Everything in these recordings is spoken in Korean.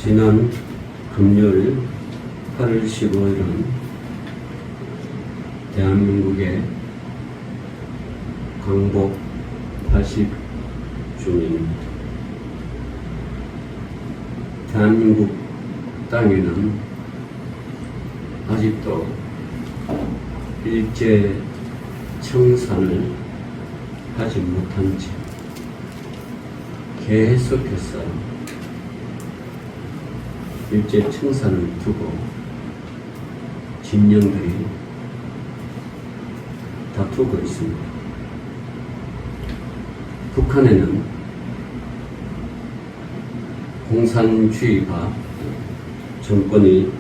지난 금요일 8월 15일은 대한민국의 광복 80주년입니다. 대한민국 땅에는 아직도 일제 청산을 하지 못한 채 계속해서 일제 청산을 두고 진영들이 다투고 있습니다. 북한에는 공산주의가 정권이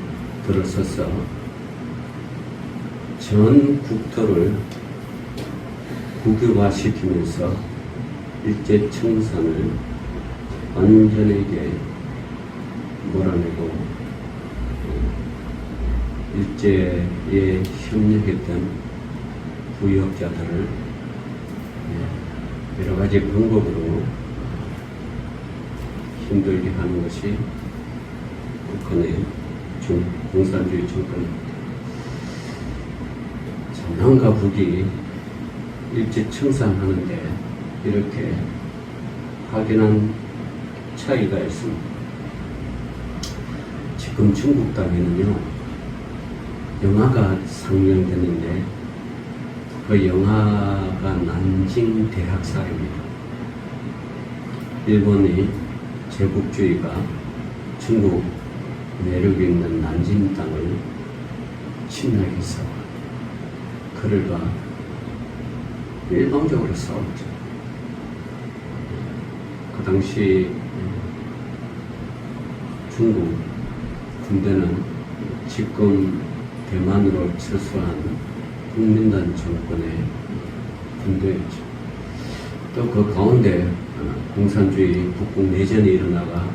들어서서 전 국토를 국유화시키면서 일제 청산을 완전하게 몰아내고 일제에 협력했던 부역자들을 여러 가지 방법으로 힘들게 하는 것이 북한의 공산주의 정권입니다. 남과 북이 일제 청산하는데 이렇게 확연한 차이가 있습니다. 지금 중국 땅에는요, 영화가 상영되는데 그 영화가 난징 대학살입니다. 일본이 제국주의가 중국 내륙에 있는 난징 땅을 침략해서 그들과 일방적으로 싸웠죠. 그 당시 중국 군대는 지금 대만으로 철수한 국민당 정권의 군대였죠. 또 그 가운데 공산주의 북북 내전이 일어나가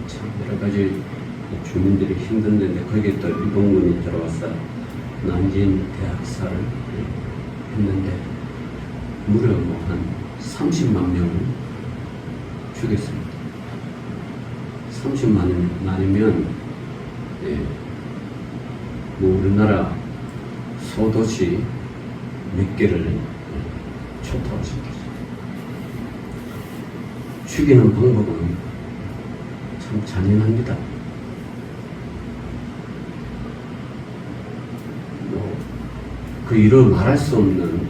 참 여러 가지 주민들이 힘든데 거기에 또 일본군이 들어와서 난징 대학살을 했는데 무려 한 30만 명을 죽였습니다. 30만이면 우리나라 소도시 몇 개를 초토화시켰어요. 죽이는 방법은 참 잔인합니다. 그 이루 말할 수 없는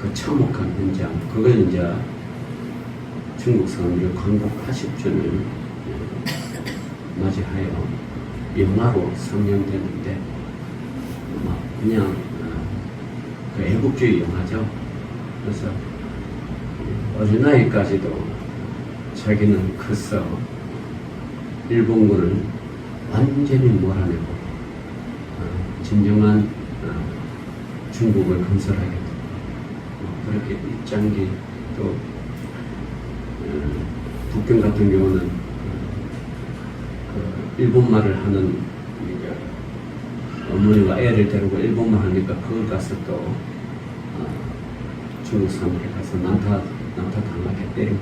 그 참혹한 현장, 그걸 이제 중국 사람들 광복 80주년을 맞이하여 영화로 상영되는데 그냥 그 애국주의 영화죠. 그래서 어린아이까지도 자기는 커서 일본군을 완전히 몰아내고 진정한 중국을 건설하겠다. 그렇게 입장기 또 북경 같은 경우는 일본말을 하는 어머니가 애를 데리고 일본말 하니까 그걸 가서 또 중국 사람들이 가서 난타 당하게 때리고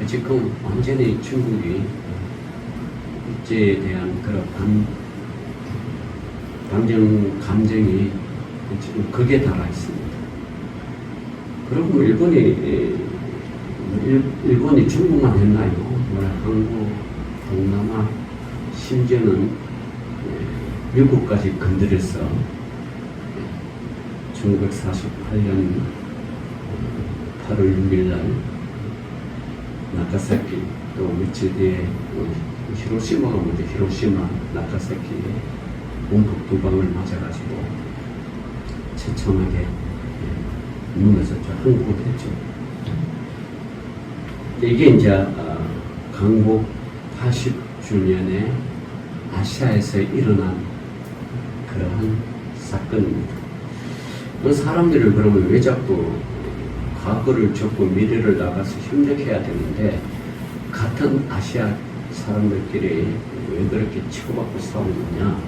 지금 완전히 중국이 일제에 대한 그런 반정 감정이 지금 극에 달아 있습니다. 그리고 일본이 중국만 했나요? 한국, 동남아, 심지어는 미국까지 건드려서 1948년 8월 6일 날 나가사키, 또 며칠 뒤에 히로시마가 먼저 히로시마, 나가사키에 원폭 두 방을 맞아가지고 처참하게 무너졌죠. 항복했죠. 이게 이제 광복 80주년에 아시아에서 일어난 그러한 사건입니다. 사람들이 그러면 왜 자꾸 과거를 접고 미래를 나가서 협력해야 되는데 같은 아시아 사람들끼리 왜 그렇게 치고받고 싸우느냐?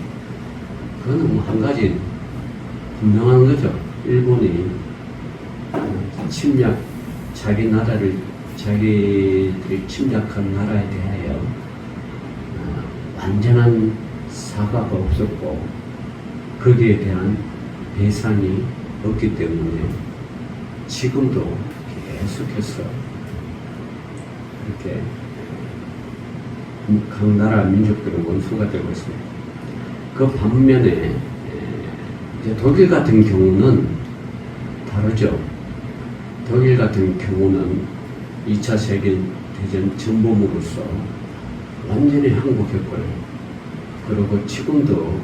그거는 한 가지 분명한 거죠. 일본이 침략, 자기 나라를 자기들이 침략한 나라에 대하여 완전한 사과가 없었고 거기에 대한 배상이 없기 때문에 지금도 계속해서 이렇게 각 나라 민족들은 원수가 되고 있습니다. 그 반면에 이제 독일 같은 경우는 다르죠. 독일 같은 경우는 2차 세계대전 전범으로서 완전히 항복했고요. 그리고 지금도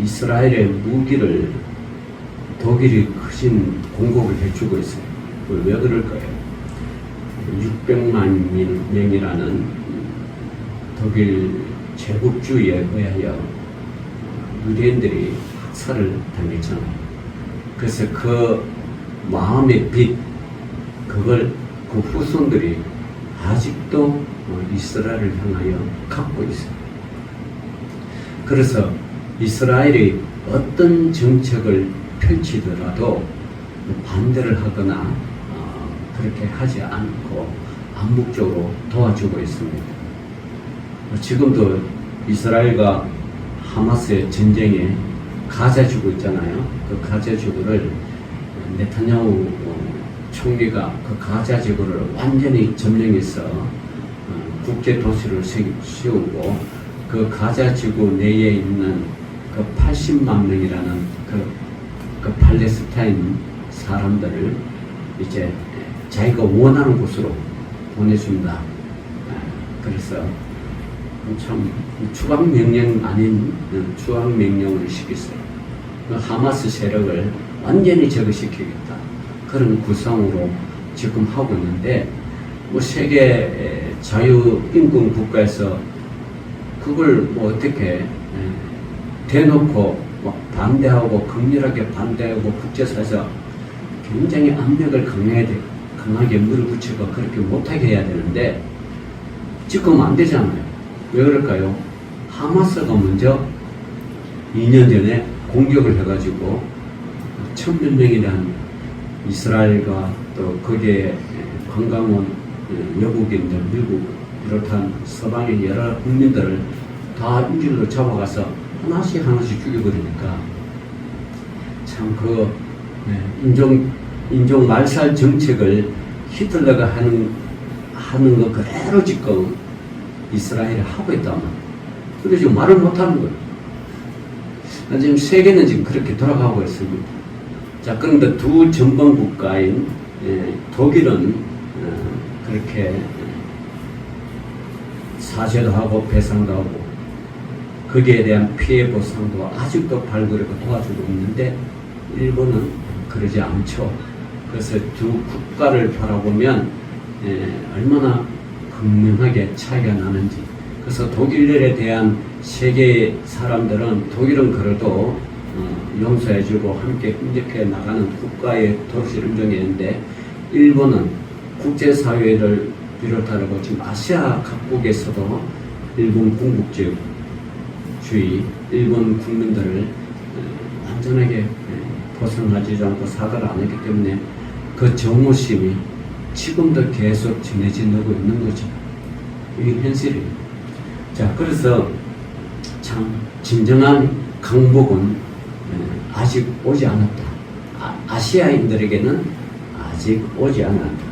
이스라엘의 무기를 독일이 크신 공급을 해주고 있어요. 왜 그럴까요? 600만 명이라는 독일 제국주의에 의하여 유대인들이 학살을 당했잖아요. 그래서 그 마음의 빛, 그걸 그 후손들이 아직도 이스라엘을 향하여 갖고 있어요. 그래서 이스라엘이 어떤 정책을 펼치더라도 반대를 하거나 그렇게 하지 않고 암묵적으로 도와주고 있습니다. 지금도 이스라엘과 하마스의 전쟁에 가자지구 있잖아요. 그 가자지구를 네타냐후 총리가 그 가자지구를 완전히 점령해서 국제 도시를 세우고 그 가자지구 내에 있는 그 80만 명이라는 그 팔레스타인 사람들을 이제 자기가 원하는 곳으로 보내준다. 그래서 참 추방명령 아닌 추방명령을 시켰어요. 그 하마스 세력을 완전히 제거시키겠다. 그런 구상으로 지금 하고 있는데, 뭐 세계 자유인권 국가에서 그걸 뭐 어떻게 대놓고 반대하고 극렬하게 반대하고 국제사회에서 굉장히 압력을 강하게 물어붙이고 그렇게 못하게 해야 되는데 지금 안 되잖아요. 왜 그럴까요? 하마스가 먼저 2년 전에 공격을 해가지고 1000몇 명이란 이스라엘과 또 거기에 관광온 여국인들, 미국 비롯한 서방의 여러 국민들을 다 인질로 잡아가서 하나씩 죽여버리니까 참 그 인종 말살 정책을 히틀러가 하는 거 그대로 지금 이스라엘이 하고 있단 말이에요. 근데 지금 말을 못하는 거예요. 지금 세계는 지금 그렇게 돌아가고 있습니다. 자, 그런데 두 전범 국가인 독일은 그렇게 사죄도 하고 배상도 하고 거기에 대한 피해 보상도 아직도 발굴하고 도와주고 있는데 일본은 그러지 않죠. 그래서 두 국가를 바라보면 얼마나 극명하게 차이가 나는지. 그래서 독일에 대한 세계 사람들은 독일은 그래도 용서해주고 함께 협력해 나가는 국가의 도시를 인정했는데 일본은 국제사회를 비롯하고 지금 아시아 각국에서도 일본 군국주의, 일본 국민들을 완전하게 벗어나지 않고 사과를 안 했기 때문에 그 정오심이 지금도 계속 전해지고 있는 거죠. 이게 현실이에요. 자, 그래서 참 진정한 강복은 아직 오지 않았다. 아시아인들에게는 아직 오지 않았다.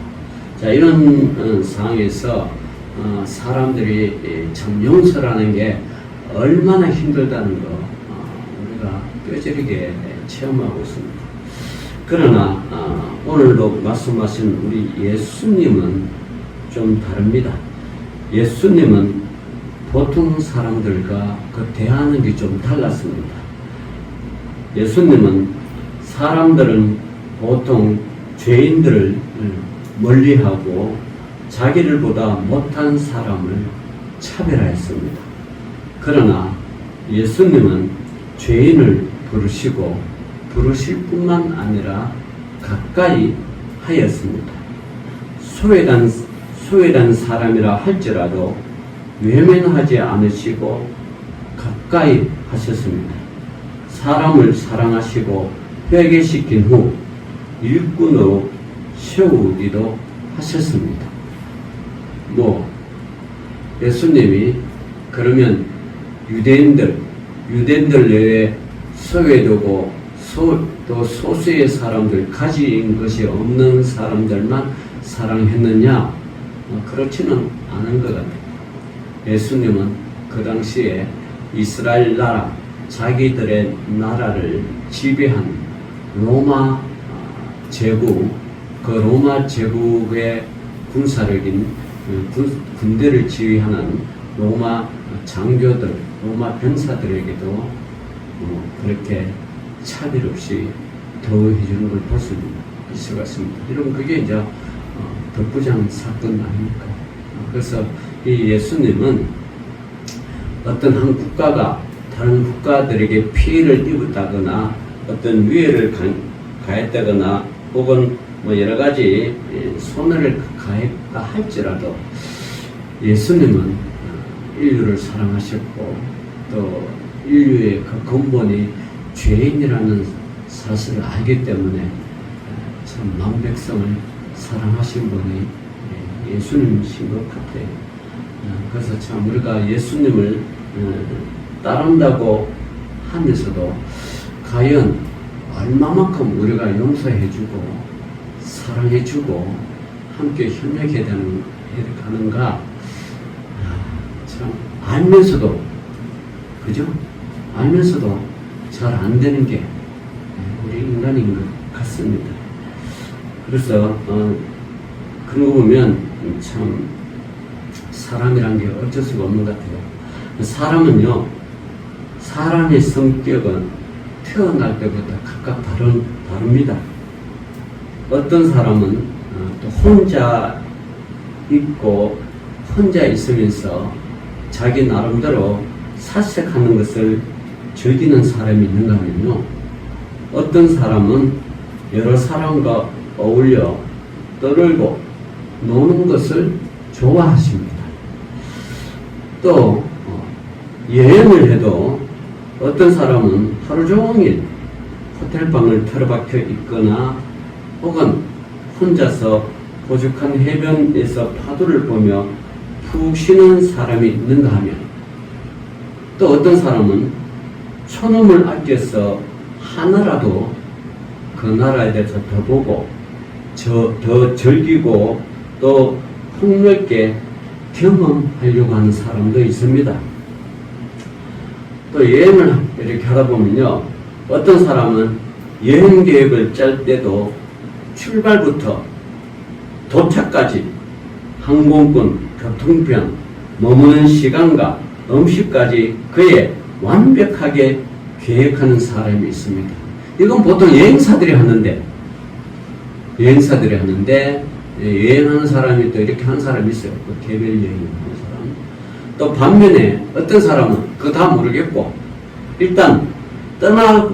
자, 이런 상황에서 사람들이 참 용서라는 게 얼마나 힘들다는 거 우리가 뼈저리게 체험하고 있습니다. 그러나 오늘도 말씀하신 우리 예수님은 좀 다릅니다. 예수님은 보통 사람들과 그 대하는 게 좀 달랐습니다. 예수님은 사람들은 보통 죄인들을 멀리하고 자기를 보다 못한 사람을 차별하였습니다. 그러나 예수님은 죄인을 부르실 뿐만 아니라 가까이 하였습니다. 소외된 사람이라 할지라도 외면하지 않으시고 가까이 하셨습니다. 사람을 사랑하시고 회개시킨 후 일꾼으로 세우기도 하셨습니다. 예수님이 그러면 유대인들 외에 소외되고 또 소수의 사람들, 가진 것이 없는 사람들만 사랑했느냐? 그렇지는 않은 것 같아요. 예수님은 그 당시에 이스라엘 나라, 자기들의 나라를 지배한 로마 제국, 그 로마 제국의 군사력인 군대를 지휘하는 로마 장교들, 로마 병사들에게도 그렇게 차별 없이 대우해 주는 걸 볼 수 있을 것 같습니다. 여러분, 그게 이제 덕부장 사건 아닙니까? 그래서 이 예수님은 어떤 한 국가가 다른 국가들에게 피해를 입었다거나 어떤 위해를 가했다거나 혹은 뭐 여러 가지 손해를 가했다 할지라도 예수님은 인류를 사랑하셨고 또 인류의 그 근본이 죄인이라는 사실을 알기 때문에 참 만백성을 사랑하신 분이 예수님이신 것 같아요. 그래서 참 우리가 예수님을 따른다고 하면서도 과연 얼마만큼 우리가 용서해주고 사랑해주고 함께 협력해야 가는가, 참 알면서도, 그죠? 알면서도 잘 안 되는 게 우리 인간인 것 같습니다. 그래서 그런 거 보면 참 사람이란 게 어쩔 수가 없는 것 같아요. 사람은요, 사람의 성격은 태어날 때부터 각각 다릅니다. 어떤 사람은 또 혼자 있고 혼자 있으면서 자기 나름대로 사색하는 것을 즐기는 사람이 있는가 하면요, 어떤 사람은 여러 사람과 어울려 떠들고 노는 것을 좋아하십니다. 또 여행을 해도 어떤 사람은 하루 종일 호텔방을 틀어박혀 있거나 혹은 혼자서 고죽한 해변에서 파도를 보며 푹 쉬는 사람이 있는가 하면, 또 어떤 사람은 촌음을 아껴서 하나라도 그 나라에 대해서 더 보고 더 즐기고 또 폭넓게 경험하려고 하는 사람도 있습니다. 또 여행을 이렇게 하다 보면요, 어떤 사람은 여행 계획을 짤 때도 출발부터 도착까지 항공권, 교통편, 머무는 시간과 음식까지 그에 완벽하게 계획하는 사람이 있습니다. 이건 보통 여행사들이 하는데 여행하는 사람이 또 이렇게 하는 사람이 있어요. 그 개별 여행하는 사람. 또 반면에 어떤 사람은 그거 다 모르겠고 일단 떠나고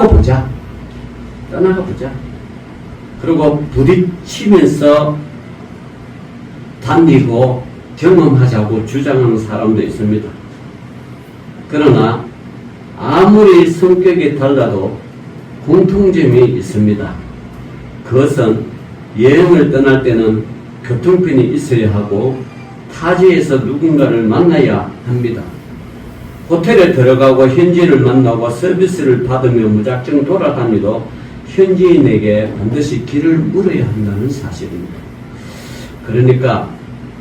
보자. 그리고 부딪히면서 다니고 경험하자고 주장하는 사람도 있습니다. 그러나 아무리 성격이 달라도 공통점이 있습니다. 그것은 여행을 떠날 때는 교통편이 있어야 하고 타지에서 누군가를 만나야 합니다. 호텔에 들어가고 현지인을 만나고 서비스를 받으며 무작정 돌아다니도 현지인에게 반드시 길을 물어야 한다는 사실입니다. 그러니까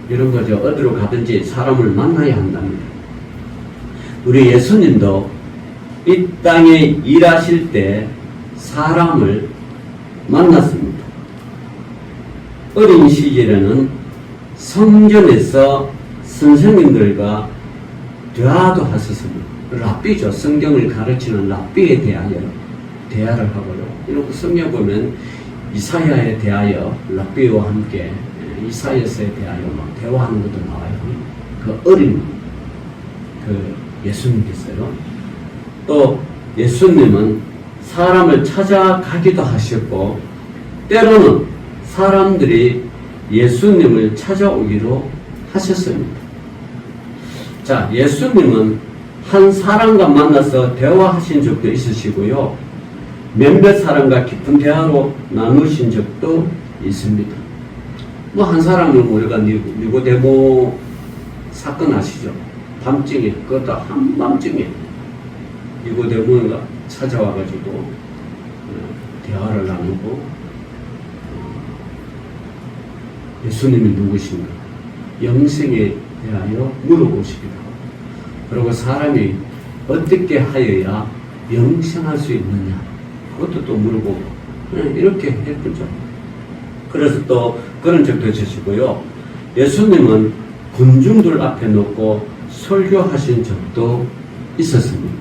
이런 거죠. 어디로 가든지 사람을 만나야 한답니다. 우리 예수님도 이 땅에 일하실 때 사람을 만났습니다. 어린 시절에는 성전에서 선생님들과 대화도 하셨습니다. 랍비죠. 성경을 가르치는 랍비에 대하여 대화를 하고요. 이렇게 성경 보면 이사야에 대하여 랍비와 함께 이사야서에 대하여 막 대화하는 것도 나와요. 그 어린 그 예수님께서요. 또 예수님은 사람을 찾아가기도 하셨고 때로는 사람들이 예수님을 찾아오기로 하셨습니다. 자, 예수님은 한 사람과 만나서 대화하신 적도 있으시고요. 몇몇 사람과 깊은 대화로 나누신 적도 있습니다. 뭐 한 사람은 우리가 니고데모 사건 아시죠? 밤중에, 그것도 한밤중에 니고데모가 찾아와가지고 대화를 나누고 예수님이 누구신가 영생에 대하여 물어보시기도 하고, 그리고 사람이 어떻게 하여야 영생할 수 있느냐 그것도 또 물어보고 이렇게 했죠. 그래서 또 그런 적도 있으시고요. 예수님은 군중들 앞에 놓고 설교하신 적도 있었습니다.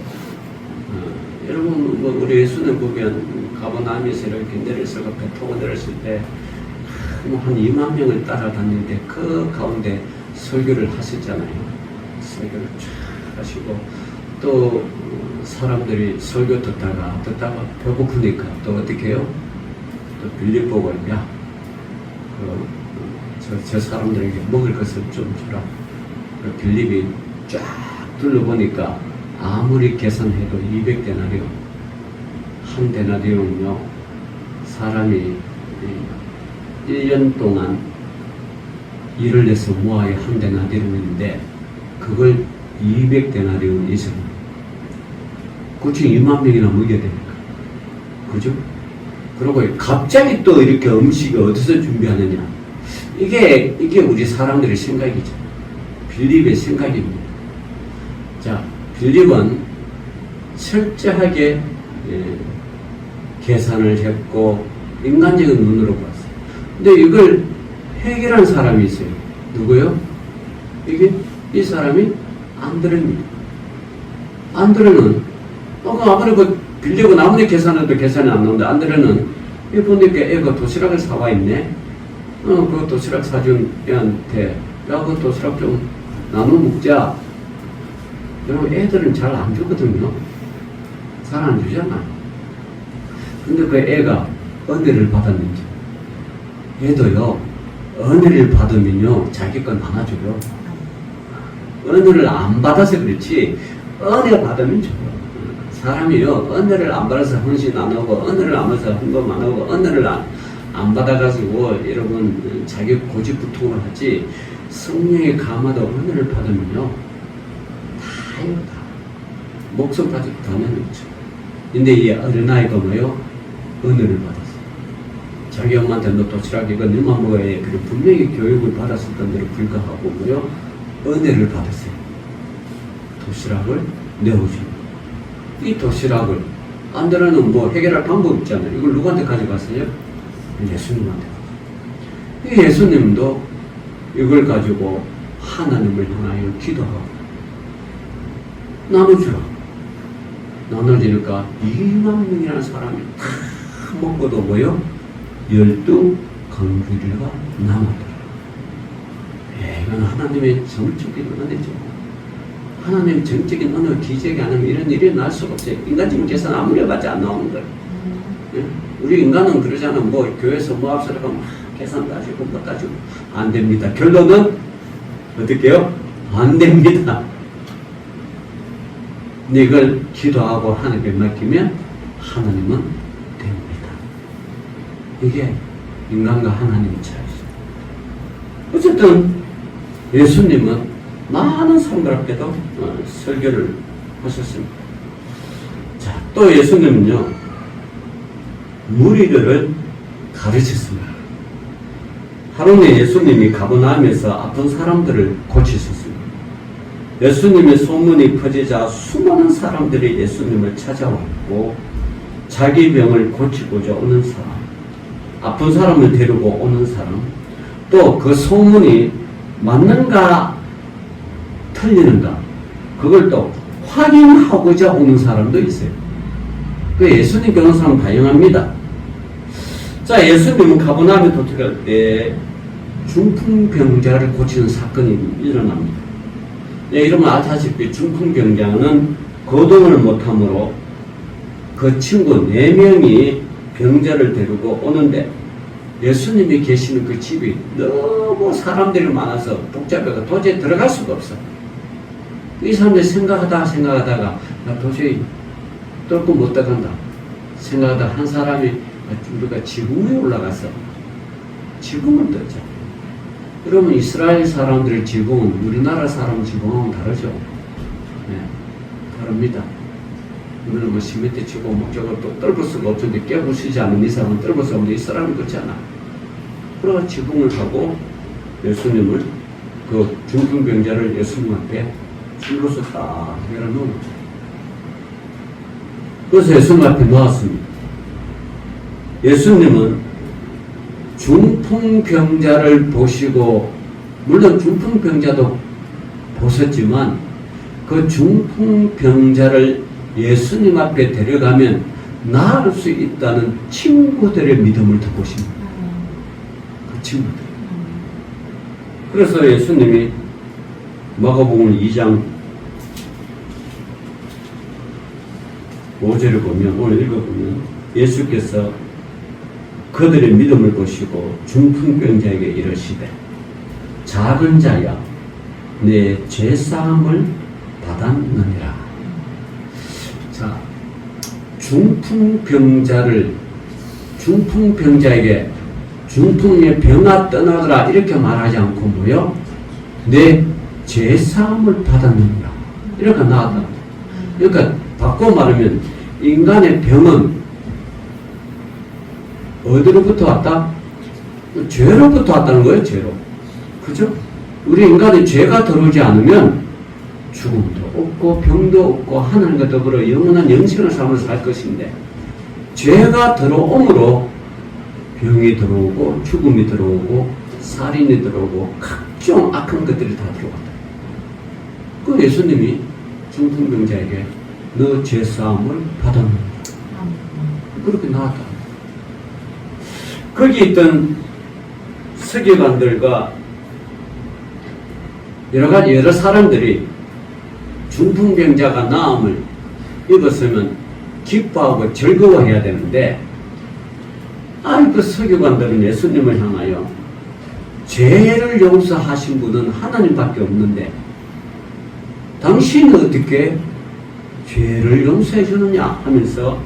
여러분, 우리 예수님 보면 가버나움에서 이렇게 내렸을 때, 배 타고 내렸을 때 한 2만 명을 따라다니는데 그 가운데 설교를 하셨잖아요. 설교를 쫙 하시고, 또 사람들이 설교 듣다가 배고프니까 또 어떻게 해요? 또 빌립 보고, 야, 저 사람들에게 먹을 것을 좀 주라. 빌립이 쫙 둘러보니까 아무리 계산해도 200데나리온, 한 데나리온은요, 사람이 1년 동안 일을 해서 모아야 한 데나리온인데 그걸 200데나리온 이상, 그치 2만 명이나 먹여야 되니까, 그죠? 그리고 갑자기 또 이렇게 음식을 어디서 준비하느냐, 이게 우리 사람들의 생각이죠. 빌립의 생각입니다. 자, 빌립은 철저하게 계산을 했고 인간적인 눈으로 봤어요. 근데 이걸 해결한 사람이 있어요. 누구요? 이 사람이 안드레입니다. 안드레는 아무리 빌립은 아무리 계산해도 계산이 안 나오는데, 안드레는 이 보니까 애가 도시락을 사와 있네. 그 도시락 사준 애한테, 야, 그 도시락 좀 나눠 먹자. 여러분, 애들은 잘 안 주거든요. 잘 안 주잖아. 근데 그 애가 은혜를 받았는지, 얘도요, 은혜를 받으면요, 자기 건 나눠줘요. 은혜를 안 받아서 그렇지, 은혜 받으면 줘요. 사람이요, 은혜를 안 받아서 헌신 안 하고, 은혜를 안 받아서 헌금 안 하고, 은혜를 안 받아가지고, 여러분, 자기 고집부통을 하지, 성령의 감화도 은혜를 받으면요, 다요, 다. 목숨까지 다 내놓죠. 근데 이 어린아이가 뭐요? 은혜를 받았어요. 자기 엄마한테 너 도시락 이거 너만 먹어야 해. 그리고 분명히 교육을 받았을 건데도 불구하고 뭐요? 은혜를 받았어요. 도시락을 내어주는. 이 도시락을 안드레는 뭐 해결할 방법 있잖아요. 이걸 누구한테 가져갔어요? 예수님한테. 이 예수님도 이걸 가지고 하나님을 향하여 기도하고 나눠주라. 나눠지니까 2만 명이라는 사람이 다 먹고도 뭐요? 12강주리가 남았더라. 이건 하나님의 정적인 은혜죠. 하나님의 정적인 은혜 기적이 아니면 이런 일이 날 수가 없어요. 인간적인 계산 아무리 해봤자 안 나오는 거예요. 우리 인간은 그러잖아. 뭐 교회에서 뭐 합시다가 막 계산 따지고 뭐 따지고 안 됩니다. 결론은 어떻게 해요? 안 됩니다. 근데 이걸 기도하고 하나님께 맡기면 하나님은 됩니다. 이게 인간과 하나님의 차이죠. 어쨌든 예수님은 많은 사람들 앞에도 설교를 하셨습니다. 자, 또 예수님은요, 무리들을 가르쳤습니다. 하루는 예수님이 가버나움에서 아픈 사람들을 고치셨습니다. 예수님의 소문이 퍼지자 수많은 사람들이 예수님을 찾아왔고, 자기 병을 고치고자 오는 사람, 아픈 사람을 데리고 오는 사람, 또 그 소문이 맞는가 틀리는가 그걸 또 확인하고자 오는 사람도 있어요. 그 예수님 교는 사람 다양합니다. 자, 예수님은 가버나움에 도착할 때 중풍병자를 고치는 사건이 일어납니다. 네, 이러면 아시다시피 중풍병자는 거동을 못하므로 그 친구 4명이 병자를 데리고 오는데, 예수님이 계시는 그 집이 너무 사람들이 많아서 복잡해서 도저히 들어갈 수가 없어. 이 사람들이 생각하다가 나 도저히 뚫고 못 들어간다 생각하다 한 사람이 우리가 지붕 위에 올라가서 지붕을 떴죠. 그러면 이스라엘 사람들의 지붕은 우리나라 사람 지붕은 다르죠. 네, 다릅니다. 우리는 뭐 시멘트 치고 뭐 저걸 또 뚫을 수가 없는데 깨부수지 않은 이상은 뚫을 수 없는데 이 사람은 그렇지 않아. 그래서 지붕을 하고 예수님을 그 중풍병자를 예수님 앞에 줄로서 딱 내려놓은. 그래서 예수님 앞에 놓았습니다. 예수님은 중풍병자를 보시고, 물론 중풍병자도 보셨지만 그 중풍병자를 예수님 앞에 데려가면 나을 수 있다는 친구들의 믿음을 더 보십니다. 그 친구들. 그래서 예수님이 마가복음 2장 5절을 보면, 오늘 읽어보면 예수께서 그들의 믿음을 보시고 중풍병자에게 이르시되 작은 자야 내 죄사함을 받았느니라. 자, 중풍병자에게 중풍의 병아 떠나더라 이렇게 말하지 않고 뭐요? 내 죄사함을 받았느니라 이렇게 나왔다. 그러니까 바꿔 말하면 인간의 병은 어디로부터 왔다? 죄로부터 왔다는 거예요. 죄로. 그죠? 우리 인간의 죄가 들어오지 않으면 죽음도 없고 병도 없고 하나님과 더불어 영원한 영생을 살면서 살 것인데, 죄가 들어옴으로 병이 들어오고 죽음이 들어오고 살인이 들어오고 각종 악한 것들이 다 들어왔다. 그 예수님이 중풍병자에게 너 죄사함을 받았느니라 그렇게 나왔다. 거기 있던 서기관들과 여러 사람들이 중풍병자가 나음을 입었으면 기뻐하고 즐거워해야 되는데, 그 서기관들은 예수님을 향하여 죄를 용서하신 분은 하나님밖에 없는데 당신은 어떻게 죄를 용서해 주느냐 하면서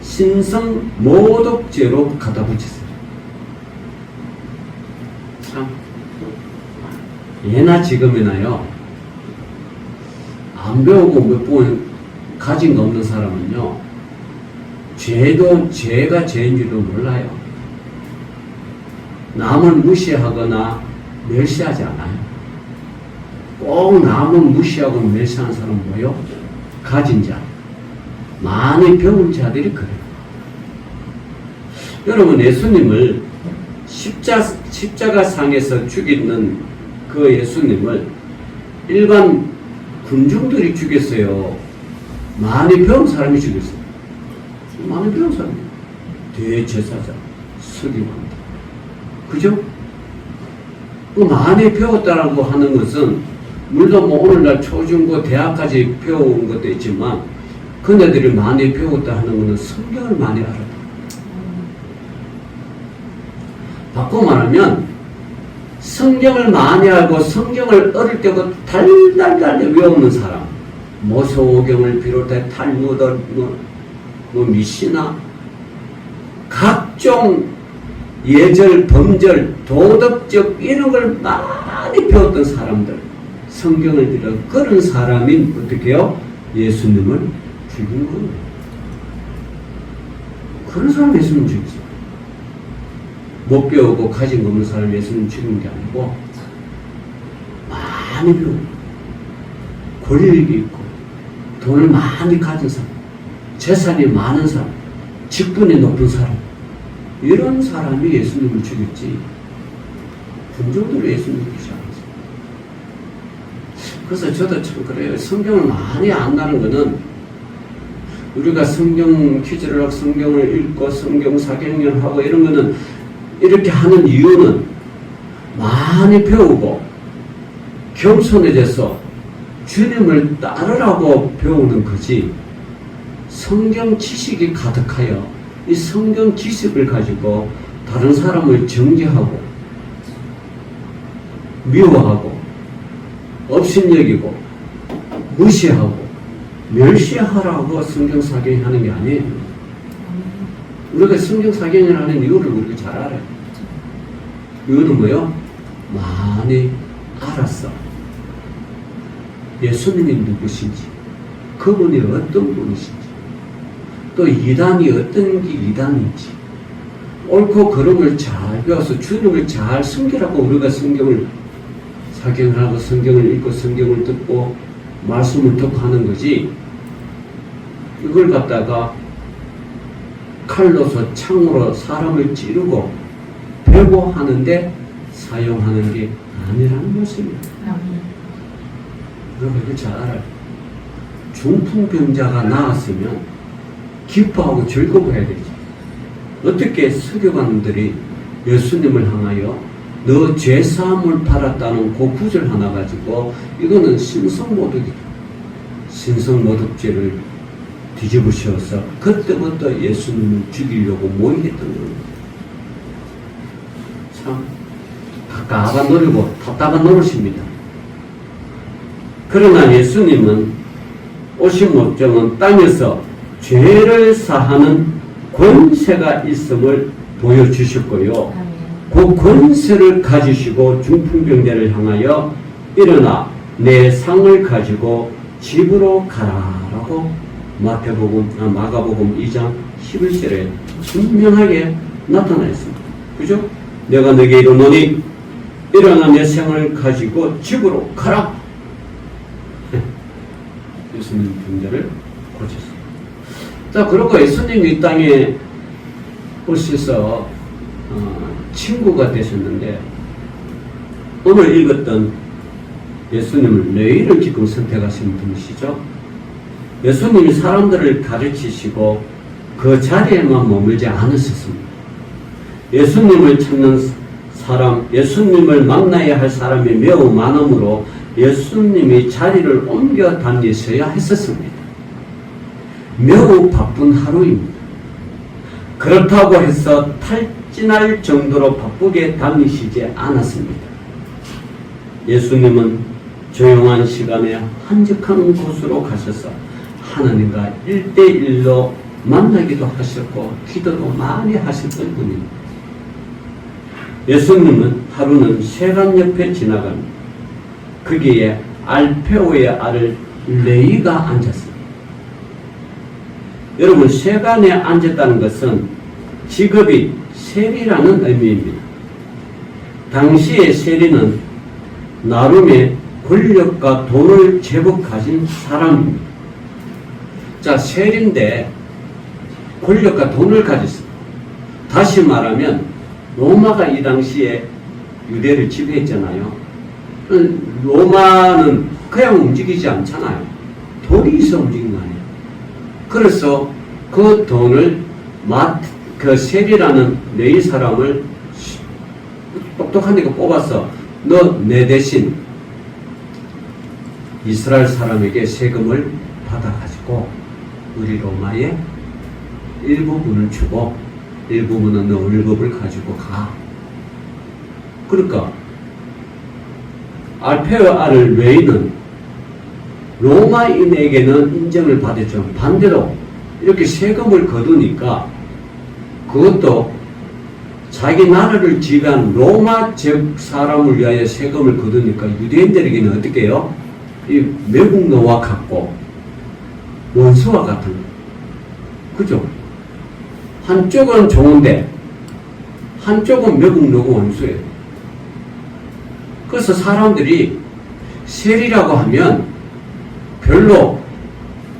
신성 모독죄로 갖다 붙였어요. 참, 예나 지금이나요, 안 배우고 몇 번 가진 거 없는 사람은요, 죄가 죄인지도 몰라요. 남을 무시하거나 멸시하지 않아요. 꼭 남을 무시하고 멸시하는 사람은 뭐요? 가진 자, 많이 배운 자들이 그래요. 여러분, 예수님을 십자가상에서 죽이는 그 예수님을 일반 군중들이 죽였어요? 많이 배운 사람이 죽였어요? 많이 배운 사람이. 대제사장, 서기관들. 그죠? 그 많이 배웠다라고 하는 것은 물론 뭐 오늘날 초중고 대학까지 배운 것도 있지만 그네들이 많이 배웠다 하는 것은 성경을 많이 알았다. 바꿔 말하면 성경을 많이 알고 성경을 어릴 때부터 달달달 외우는 사람, 모세오경을 비롯해 탈무드, 미시나 각종 예절, 범절, 도덕적 이런 걸 많이 배웠던 사람들, 성경을 들여 그런 사람이 어떻게 해요? 예수님을 죽인 거예요. 그런 사람 예수님 죽였어요. 못 배우고 가진 거 없는 사람 예수님 죽인 게 아니고 많이 배우고 권력이 있고 돈을 많이 가진 사람, 재산이 많은 사람, 직분이 높은 사람, 이런 사람이 예수님을 죽였지 군중들로 예수님을 죽이지 않았어요. 그래서 저도 참 그래요. 성경을 많이 안다는 거는 우리가 성경 퀴즈를 하고 성경을 읽고 성경 사경연하고 이런 거는 이렇게 하는 이유는 많이 배우고 겸손해져서 주님을 따르라고 배우는 거지, 성경 지식이 가득하여 이 성경 지식을 가지고 다른 사람을 정죄하고 미워하고 업신여기고 무시하고 멸시하라고 성경 사경하는 게 아니에요. 우리가 성경 사경을 하는 이유를 우리가 잘 알아요. 이유는 뭐요? 많이 알았어. 예수님이 누구신지, 그분이 어떤 분이신지, 또 이단이 어떤 게 이단인지, 옳고 그름을 잘 배워서 주님을 잘 섬기라고 우리가 성경을 하고 성경을 읽고 성경을 듣고 말씀을 듣고 하는 거지, 이걸 갖다가 칼로서 창으로 사람을 찌르고 베고 하는데 사용하는 게 아니라는 것입니다. 여러분 이거 잘 알아요. 중풍병자가 나았으면 기뻐하고 즐거워해야 되지. 어떻게 서기관들이 예수님을 향하여 너 죄사함을 받았다는 그 구절 하나 가지고 이거는 신성모독이다. 신성모독죄를 뒤집으셔서 그때부터 예수님을 죽이려고 모의했던 겁니다. 참 가까운 노리고 답답한 노릇입니다. 그러나 예수님은 오신 목적은 땅에서 죄를 사하는 권세가 있음을 보여주셨고요. 그 권세를 가지시고 중풍병자를 향하여 일어나 내 상을 가지고 집으로 가라라고 마가복음 2장 11절에 분명하게 나타나 있습니다. 그죠? 내가 너에게 이르노니 일어나 내 상을 가지고 집으로 가라. 예수님 병자를 고쳤습니다. 자, 그리고 예수님이 이 땅에 오셔서 친구가 되셨는데, 오늘 읽었던 예수님을 레위를 지금 선택하신 분이시죠. 예수님이 사람들을 가르치시고 그 자리에만 머물지 않으셨습니다. 예수님을 찾는 사람, 예수님을 만나야 할 사람이 매우 많으므로 예수님이 자리를 옮겨 다니셔야 했었습니다. 매우 바쁜 하루입니다. 그렇다고 해서 탈진할 정도로 바쁘게 다니시지 않았습니다. 예수님은 조용한 시간에 한적한 곳으로 가셔서 하나님과 1대1로 만나기도 하셨고 기도도 많이 하셨던 분입니다. 예수님은 하루는 세간 옆에 지나갑니다. 거기에 알페오의 아들 레위가 앉았습니다. 여러분, 세간에 앉았다는 것은 직업이 세리라는 의미입니다. 당시의 세리는 나름의 권력과 돈을 제법 가진 사람입니다. 자, 세리인데 권력과 돈을 가졌습니다. 다시 말하면 로마가 이 당시에 유대를 지배했잖아요. 로마는 그냥 움직이지 않잖아요. 돈이 있어 움직이는 거 아니에요. 그래서 그 돈을 그 세리라는 레위 사람을 똑똑한 데가 뽑아서 너 내 대신 이스라엘 사람에게 세금을 받아가지고 우리 로마에 일부분을 주고 일부분은 너 월급을 가지고 가. 그러니까 알페오 아들 레위는 로마인에게는 인정을 받았죠. 반대로 이렇게 세금을 거두니까 그것도 자기 나라를 지배한 로마 적 사람을 위하여 세금을 거두니까 유대인들에게는 어떻게 해요? 이 외국 노와 같고 원수와 같은 거. 그죠? 한쪽은 좋은데 한쪽은 외국 노고 원수예요. 그래서 사람들이 세리라고 하면 별로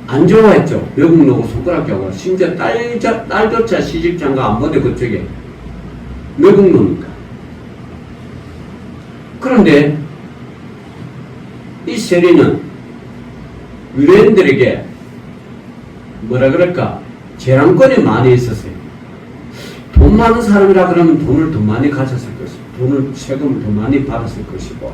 안 좋아했죠. 외국 노고 손가락 껴고 심지어 딸조차 시집장가 안 보내 그쪽에 외국 노니까. 그런데 이 세리는 유대인들에게 뭐라 그럴까 재량권이 많이 있었어요. 돈 많은 사람이라 그러면 돈을 더 많이 가졌을 것이고 세금을 더 많이 받았을 것이고,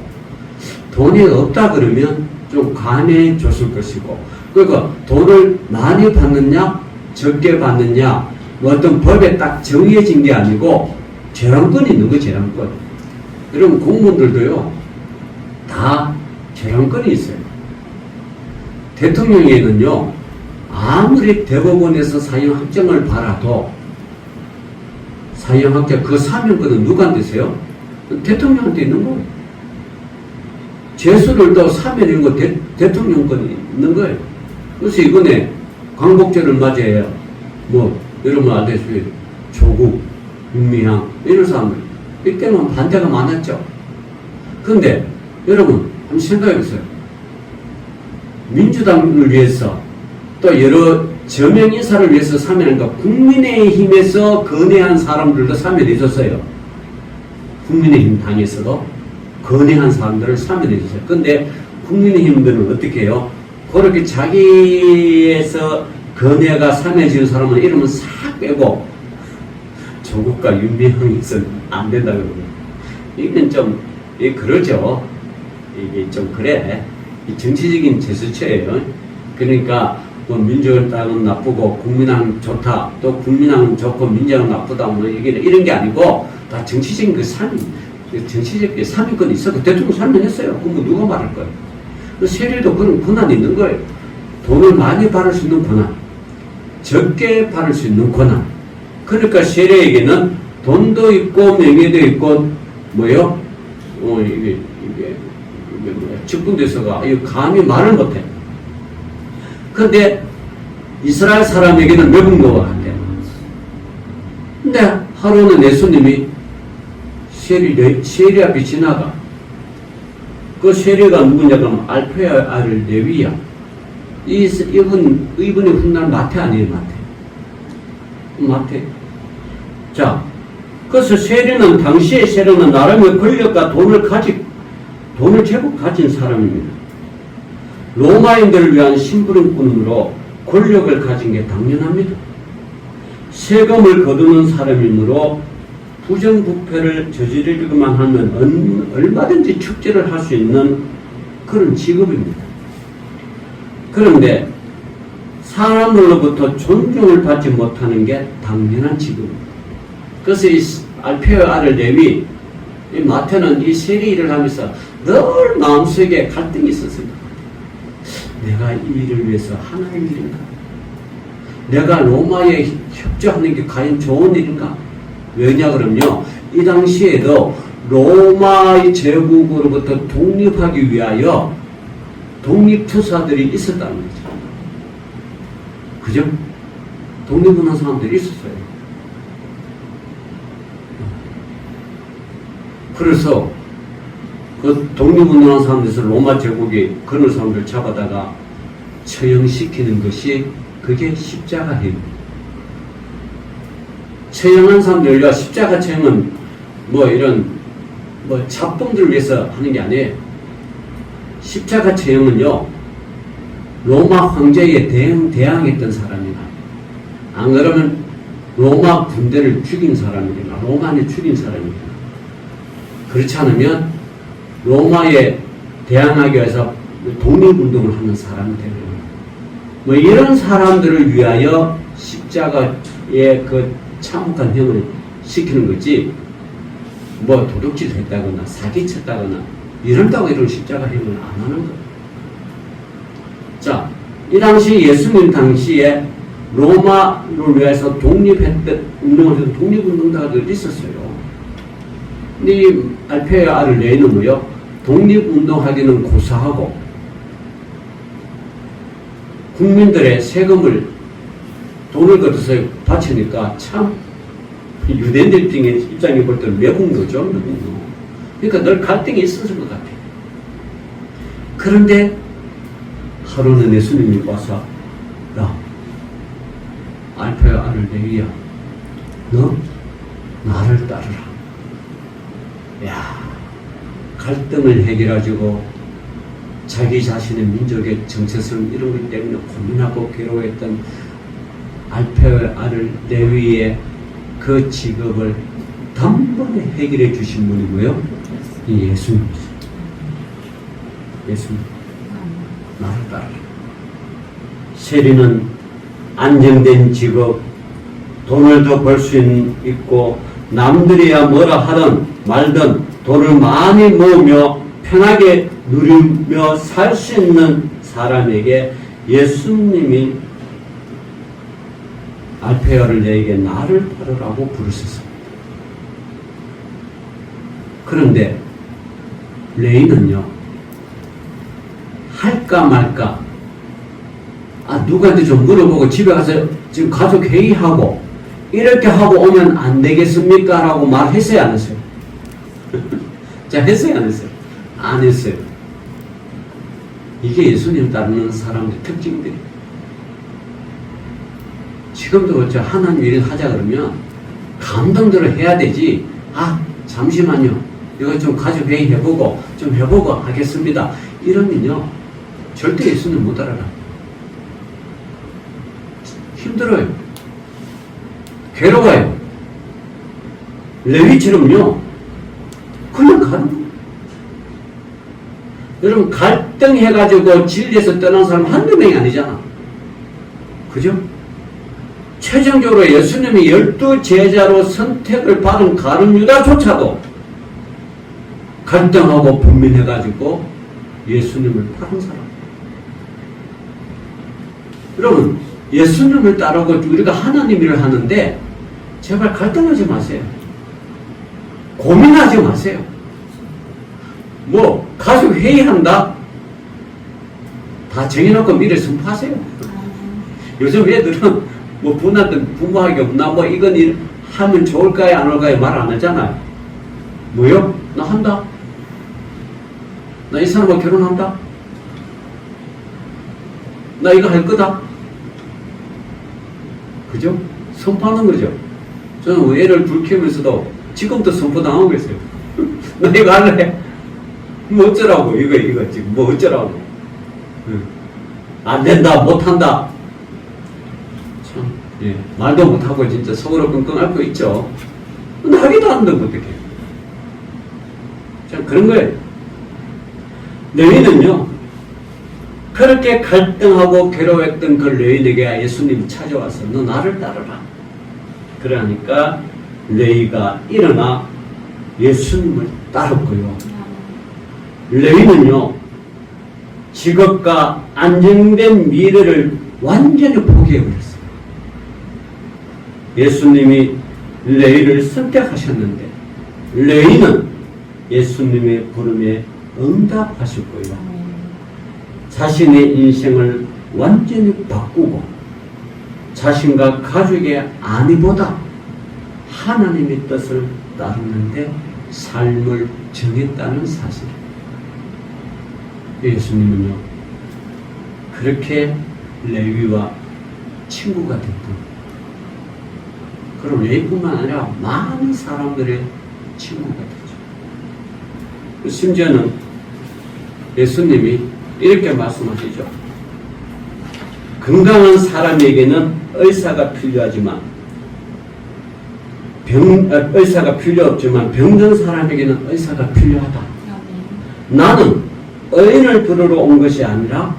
돈이 없다 그러면 좀 관여해 줬을 것이고, 그러니까 돈을 많이 받느냐 적게 받느냐 뭐 어떤 법에 딱 정해진 게 아니고 재량권이 있는 거예요. 재량권. 여러분 공무원들도요 다 재량권이 있어요. 대통령에는요 아무리 대법원에서 사형확정을 받아도 사형확정 그 사면권은 누구한테 있어요? 대통령한테 있는 거예요. 재수를 더 사면 이런 거 대통령권이 있는 거예요. 그래서 이번에 광복절을 맞이해요. 여러분 알다시피 조국, 윤미향 이런 사람들 이때는 반대가 많았죠. 그런데 여러분 한번 생각해 보세요. 민주당을 위해서 또 여러 저명 인사를 위해서 사면한가 국민의힘에서 건의한 사람들도 사면해 줬어요. 국민의힘 당에서도 건의한 사람들을 사면해 줬어요. 그런데 국민의힘들은 어떻게 해요? 그렇게 자기에서 건의가 사면해 준 사람은 이름은 싹 빼고 조국과 윤미향에서는 안 된다 그러고 이건 좀 그러죠. 이게 좀 그래. 정치적인 제스처예요. 그러니까 민주당 땅은 나쁘고 국민당 좋다, 또 국민당은 좋고 민주당은 나쁘다, 이런 게 아니고 다 정치적인 정치적 삼위권이 있어. 대통령 설명했어요. 그럼 누가 말할 거예요? 세리도 그런 권한이 있는 거예요. 돈을 많이 받을 수 있는 권한, 적게 받을 수 있는 권한. 그러니까 세리에게는 돈도 있고 명예도 있고 뭐요? 이게 뭐야? 직분대서가 감히 말을 못해. 그런데 이스라엘 사람에게는 매국노가 같대. 근데 하루는 예수님이 세리 앞에 지나가. 그 세리가 누구냐 그러면 알페아 아들 레위야. 이분이 훗날 마태 아니에요, 마태. 자, 그래서 당시의 세리는 나름의 권력과 돈을 제법 가진 사람입니다. 로마인들을 위한 심부름꾼으로 권력을 가진 게 당연합니다. 세금을 거두는 사람이므로 부정부패를 저지르기만 하면 얼마든지 축제를 할 수 있는 그런 직업입니다. 그런데 사람들로부터 존중을 받지 못하는 게 당연한 직업입니다. 그래서 이 알페의 아들 레위, 이 마태는 이 세리 일을 하면서 늘 마음속에 갈등이 있었습니다. 내가 이 일을 위해서 하나의 일인가? 내가 로마에 협조하는 게 과연 좋은 일인가? 왜냐 그러면요, 이 당시에도 로마의 제국으로부터 독립하기 위하여 독립투사들이 있었다는 거죠. 그죠? 독립운동 사람들이 있었어요. 그래서 그 독립운동하는 사람들에서 로마 제국이 그런 사람들 잡아다가 처형시키는 것이 그게 십자가입니다. 처형한 사람들과 십자가 처형은 이런 잡범들을 위해서 하는 게 아니에요. 십자가 처형은요, 로마 황제에 대항했던 사람이나, 안 그러면 로마 군대를 죽인 사람이나, 로마를 죽인 사람이나, 그렇지 않으면 로마에 대항하기 위해서 독립운동을 하는 사람들, 이런 사람들을 위하여 십자가의 그 참혹한 형을 시키는 거지, 도둑질 했다거나 사기쳤다거나 이런다고 이런 십자가 형을 안 하는 거예요. 자, 이 당시 예수님 당시에 로마를 위해서 독립했던 운동을 독립운동가들이 있었어요. 근데 이 알페의 아들 레위는 뭐요? 독립운동하기는 고사하고 국민들의 세금을 돈을 걷어서 바치니까 참 유대인들 입장에 볼 때는 매국노죠. 그러니까 늘 갈등이 있었을 것 같아요. 그런데 하루는 예수님이 와서, 야, 알페의 아들 레위야, 너 나를 따르라. 야, 갈등을 해결하고 자기 자신의 민족의 정체성 이런 것 때문에 고민하고 괴로워했던 알페의 아들 레위의 그 직업을 단번에 해결해 주신 분이 뭐예요? 이 예수님이죠. 예수님, 나를 따르라. 세리는 안정된 직업, 돈을 더 벌 수 있고 남들이야 뭐라 하든 말든 돈을 많이 모으며 편하게 누리며 살 수 있는 사람에게 예수님이 알페아를 내게 나를 따르라고 부르셨습니다. 그런데 레위는요, 할까 말까, 누구한테 좀 물어보고 집에 가서 지금 가족 회의하고 이렇게 하고 오면 안 되겠습니까? 라고 말했어요, 안 했어요? 자, 했어요, 안 했어요? 안 했어요. 이게 예수님 따르는 사람의 특징들이에요. 지금도 저 하나님 일을 하자 그러면 감동대로 해야 되지. 잠시만요. 이거 좀 가족 회의 해보고 좀 해보고 하겠습니다. 이러면요, 절대 예수님 못 따라가. 힘들어요. 괴로워요. 레위처럼요, 그냥 가는 거예요. 여러분, 갈등해가지고 진리에서 떠난 사람 한두 명이 아니잖아. 그죠? 최종적으로 예수님이 12 제자로 선택을 받은 가룟 유다조차도 갈등하고 분민해가지고 예수님을 따른 사람. 여러분, 예수님을 따르고 우리가 하나님 일을 하는데 제발 갈등하지 마세요. 고민하지 마세요. 가족 회의한다? 다 정해놓고 미래 선포하세요. 요즘 애들은 부모한테 부모하기 없나? 이건 하면 좋을까요? 안 올까요? 말 안 하잖아요. 뭐요? 나 한다. 나 이 사람하고 결혼한다. 나 이거 할 거다. 그죠? 선포하는 거죠. 저는 애를 둘 키우면서도 지금도 선포당하고 있어요. 나 이거 할래? 어쩌라고, 이거 지금 어쩌라고. 안 된다, 못 한다. 참, 말도 못하고 진짜 속으로 끙끙 앓고 있죠. 근데 하기도 안 되면 어떡해. 참, 그런 거예요. 레위는요, 그렇게 갈등하고 괴로워했던 그 레위에게 예수님이 찾아와서 너 나를 따르라. 그러니까 레위가 일어나 예수님을 따랐고요. 레위는요, 직업과 안정된 미래를 완전히 포기해버렸어요. 예수님이 레위를 선택하셨는데 레위는 예수님의 부름에 응답하셨고요. 자신의 인생을 완전히 바꾸고 자신과 가족의 안위보다 하나님의 뜻을 따르는데 삶을 정했다는 사실. 예수님은요, 그렇게 레위와 친구가 됐던, 그럼 레위뿐만 아니라 많은 사람들의 친구가 되죠. 심지어는 예수님이 이렇게 말씀하시죠. 건강한 사람에게는 의사가 필요하지만 의사가 필요 없지만 병든 사람에게는 의사가 필요하다. 나는 의인을 부르러 온 것이 아니라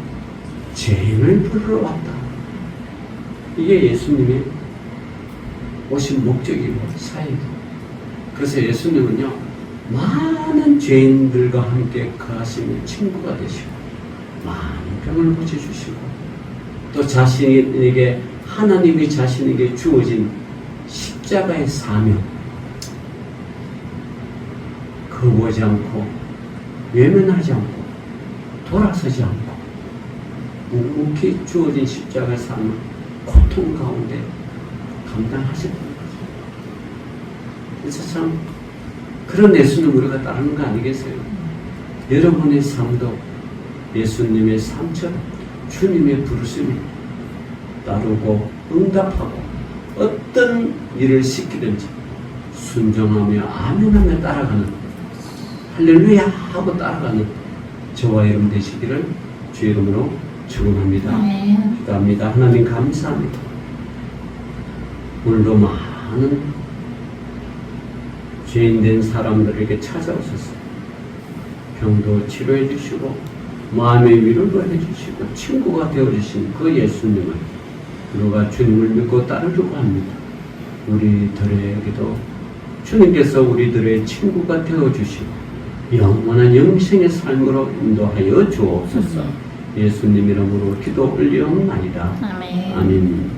죄인을 부르러 왔다. 이게 예수님의 오신 목적이고 사역이고. 그래서 예수님은요, 많은 죄인들과 함께 거하시는 친구가 되시고 많은 병을 고쳐주시고 또 자신에게 하나님이 자신에게 주어진 십자가의 사명 거부하지 않고 외면하지 않고 돌아서지 않고 묵묵히 주어진 십자가의 사명 고통 가운데 감당하셨다는 거죠. 그래서 참 그런 예수님 우리가 따르는 거 아니겠어요? 여러분의 삶도 예수님의 삶처럼 주님의 부르심을 따르고 응답하고 어떤 일을 시키든지 순종하며 아멘하며 따라가는, 할렐루야 하고 따라가는 저와 여러분 되시기를 주의 이름으로 축원합니다. 기도합니다. 하나님 감사합니다. 오늘도 많은 죄인된 사람들에게 찾아오셔서 병도 치료해 주시고 마음의 위로도 해주시고 친구가 되어주신 그 예수님을 우리가 주님을 믿고 따르려고 합니다. 우리들에게도 주님께서 우리들의 친구가 되어주시고 영원한 영생의 삶으로 인도하여 주옵소서. 예수님 이름으로 기도 올리옵나이다. 아멘.